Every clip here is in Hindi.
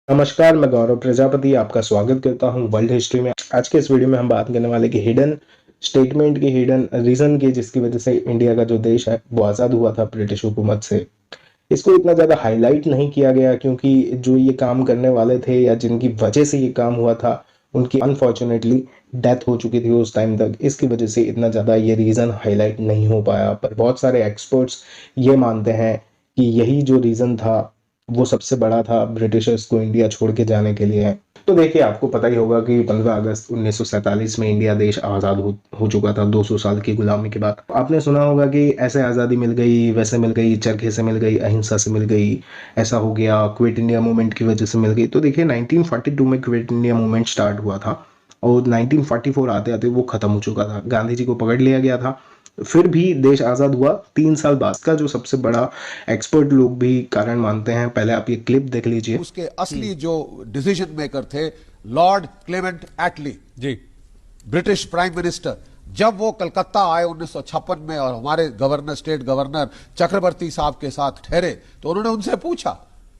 नमस्कार, मैं गौरव प्रजापति आपका स्वागत करता हूं वर्ल्ड हिस्ट्री में। आज के इस वीडियो में हम बात करने वाले कि हिडन स्टेटमेंट की हिडन रीजन की जिसकी वजह से इंडिया का जो देश है वो आज़ाद हुआ था ब्रिटिश हुकूमत से। इसको इतना ज़्यादा हाईलाइट नहीं किया गया क्योंकि जो ये काम करने वाले थे या जिनकी वजह से ये काम हुआ था उनकी अनफॉर्चुनेटली डेथ हो चुकी थी उस टाइम तक। इसकी वजह से इतना ज़्यादा ये रीज़न हाईलाइट नहीं हो पाया, पर बहुत सारे एक्सपर्ट्स ये मानते हैं कि यही जो रीज़न था वो सबसे बड़ा था ब्रिटिशर्स को इंडिया छोड़ के जाने के लिए। तो देखिए, आपको पता ही होगा कि 15 अगस्त 1947 में इंडिया देश आज़ाद हो चुका था 200 साल की गुलामी के बाद। आपने सुना होगा कि ऐसे आज़ादी मिल गई, वैसे मिल गई, चरखे से मिल गई, अहिंसा से मिल गई, ऐसा हो गया, क्विट इंडिया मूवमेंट की वजह से मिल गई। तो देखिए 1942 में क्विट इंडिया मूवमेंट स्टार्ट हुआ था और 1944 आते आते वो खत्म हो चुका था। गांधी जी को पकड़ लिया गया था, फिर भी देश आज़ाद हुआ 3 साल बाद। का जो सबसे बड़ा एक्सपर्ट लोग भी कारण मानते हैं, पहले आप ये क्लिप देख लीजिए। उसके असली जो डिसीजन मेकर थे लॉर्ड क्लेमेंट एटली जी। ब्रिटिश प्राइम मिनिस्टर, जब वो कलकत्ता आए 1956 में और हमारे गवर्नर, स्टेट गवर्नर चक्रवर्ती साहब के साथ ठहरे, तो उन्होंने उनसे पूछा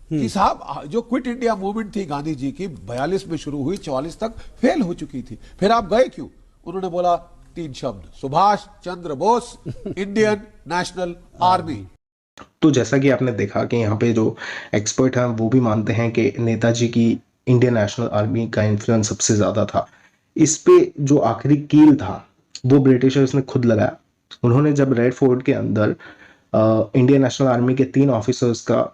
कि साहब जो क्विट इंडिया मूवमेंट थी गांधी जी की 42 में शुरू हुई, 44 तक फेल हो चुकी थी, फिर आप गए क्यों? उन्होंने बोला 3 शब्द, Subhash Chandra Bose, Indian national army. तो जैसा कि आपने देखा कि यहाँ पे जो एक्सपर्ट हैं वो भी मानते हैं कि नेताजी की इंडियन नेशनल आर्मी का इन्फ्लुएंस सबसे ज़्यादा था। इस पे जो आखिरी कील था वो ब्रिटिशर्स ने खुद लगाया। उन्होंने जब रेड फोर्ट के अंदर इंडियन नेशनल आर्मी के 3 ऑफिसर्स का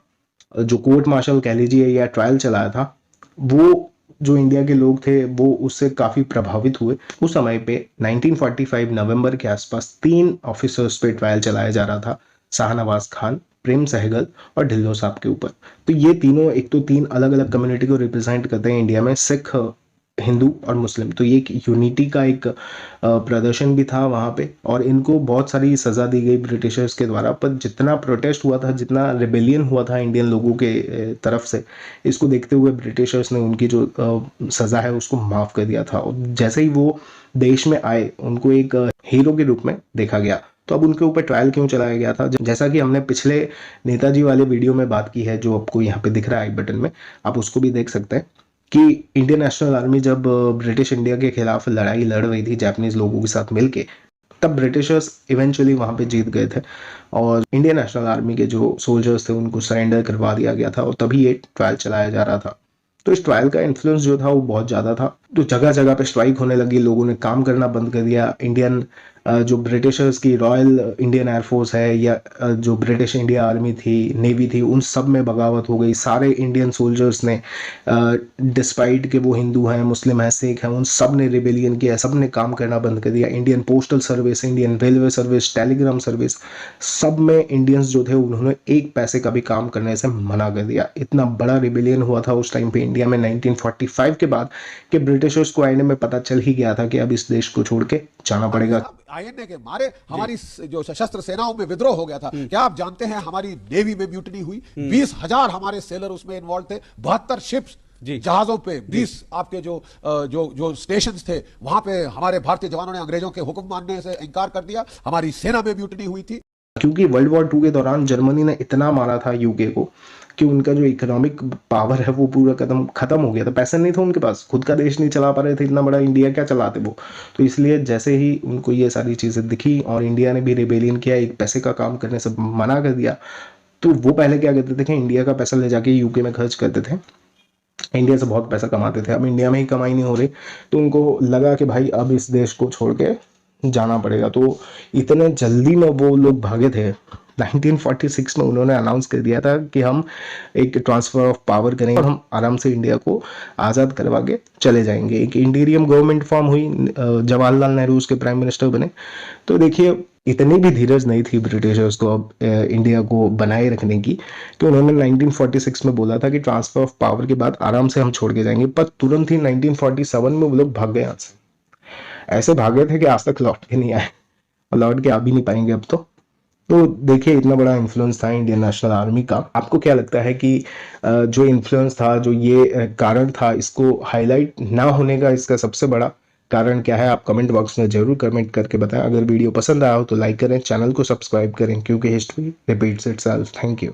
जो कोर्ट मार्शल कह लीजिए या ट्रायल चलाया था, वो जो इंडिया के लोग थे वो उससे काफ़ी प्रभावित हुए। उस समय पे 1945 नवंबर के आसपास 3 ऑफिसर्स पे ट्रायल चलाया जा रहा था, शाहनवाज खान, प्रेम सहगल और ढिल्लो साहब के ऊपर। तो ये तीनों एक तो 3 अलग अलग कम्युनिटी को रिप्रेजेंट करते हैं इंडिया में, सिख, हिंदू और मुस्लिम। तो ये एक यूनिटी का एक प्रदर्शन भी था वहाँ पे, और इनको बहुत सारी सज़ा दी गई ब्रिटिशर्स के द्वारा। पर जितना प्रोटेस्ट हुआ था, जितना रिबेलियन हुआ था इंडियन लोगों के तरफ से, इसको देखते हुए ब्रिटिशर्स ने उनकी जो सज़ा है उसको माफ़ कर दिया था। और जैसे ही वो देश में आए उनको एक हीरो के रूप में देखा गया। तो अब उनके ऊपर ट्रायल क्यों चलाया गया था? जैसा कि हमने पिछले नेताजी वाले वीडियो में बात की है, जो आपको यहाँ पे दिख रहा है आई बटन में, आप उसको भी देख सकते हैं कि इंडियन नेशनल आर्मी जब ब्रिटिश इंडिया के खिलाफ लड़ाई लड़ रही थी जापानीज लोगों के साथ मिलके, तब ब्रिटिशर्स इवेंचुअली वहां पे जीत गए थे और इंडियन नेशनल आर्मी के जो सोल्जर्स थे उनको सरेंडर करवा दिया गया था, और तभी ये ट्रायल चलाया जा रहा था। तो इस ट्रायल का इन्फ्लुएंस जो था वो बहुत ज़्यादा था। तो जगह जगह पे स्ट्राइक होने लगी, लोगों ने काम करना बंद कर दिया। इंडियन जो ब्रिटिशर्स की रॉयल इंडियन एयरफोर्स है या जो ब्रिटिश इंडिया आर्मी थी, नेवी थी, उन सब में बगावत हो गई। सारे इंडियन सोल्जर्स ने डिस्पाइट कि वो हिंदू हैं, मुस्लिम हैं, सिख हैं, उन सब ने रिबेलियन किया, सब ने काम करना बंद कर दिया। Indian postal service, Indian railway service, Telegram service, सब में इंडियंस जो थे उन्होंने एक पैसे का भी काम करने से मना कर दिया। इतना बड़ा रिबेलियन हुआ था उस टाइम पे इंडिया में 1945 के बाद कि ब्रिटिशर्स को आईने में पता चल ही गया था कि अब इस देश को छोड़ के जाना पड़ेगा। आईएनए के मारे हमारी जो सशस्त्र सेनाओं में विद्रोह हो गया था। क्या आप जानते हैं हमारी नेवी में म्यूटनी हुई? 20,000 हमारे सेलर उसमें इन्वॉल्व थे, 72 शिप्स जहाजों पे, 20 आपके जो जो जो स्टेशन थे वहां पे हमारे भारतीय जवानों ने अंग्रेजों के हुक्म मानने से इनकार कर दिया। हमारी सेना में म्यूटनी हुई थी क्योंकि वर्ल्ड वॉर 2 के दौरान जर्मनी ने इतना मारा था यूके को कि उनका जो इकोनॉमिक पावर है वो पूरा खत्म हो गया था। पैसे नहीं थे उनके पास, खुद का देश नहीं चला पा रहे थे, इतना बड़ा इंडिया क्या चलाते वो। तो इसलिए जैसे ही उनको ये सारी चीज़ें दिखी और इंडिया ने भी रिबेलियन किया, एक पैसे का काम करने से मना कर दिया, तो वो पहले क्या करते थे कि इंडिया का पैसा ले जाके यूके में खर्च करते थे। इंडिया से बहुत पैसा कमाते थे, अब इंडिया में ही कमाई नहीं हो रही, तो उनको लगा कि भाई अब इस देश को छोड़ के जाना पड़ेगा। तो इतने जल्दी में वो लोग भागे थे। 1946 में उन्होंने अनाउंस कर दिया था कि हम एक ट्रांसफर ऑफ पावर करेंगे और हम आराम से इंडिया को आज़ाद करवा के चले जाएंगे। एक इंटीरियम गवर्नमेंट फॉर्म हुई, जवाहरलाल नेहरू उसके प्राइम मिनिस्टर बने। तो देखिए, इतनी भी धीरज नहीं थी ब्रिटिशर्स को अब इंडिया को बनाए रखने की, कि उन्होंने 1946 में बोला था कि ट्रांसफर ऑफ पावर के बाद आराम से हम छोड़ के जाएंगे, पर तुरंत ही 1947 में वो लोग भाग गए यहाँ से। ऐसे भागे थे कि आज तक लौट के नहीं आए और लौट के आ भी नहीं पाएंगे अब तो देखिए, इतना बड़ा इन्फ्लुएंस था इंडियन नेशनल आर्मी का। आपको क्या लगता है कि जो इन्फ्लुएंस था, जो ये कारण था, इसको हाईलाइट ना होने का इसका सबसे बड़ा कारण क्या है? आप कमेंट बॉक्स में जरूर कमेंट करके बताएं। अगर वीडियो पसंद आया हो तो लाइक करें, चैनल को सब्सक्राइब करें, क्योंकि history repeats itself. Thank you.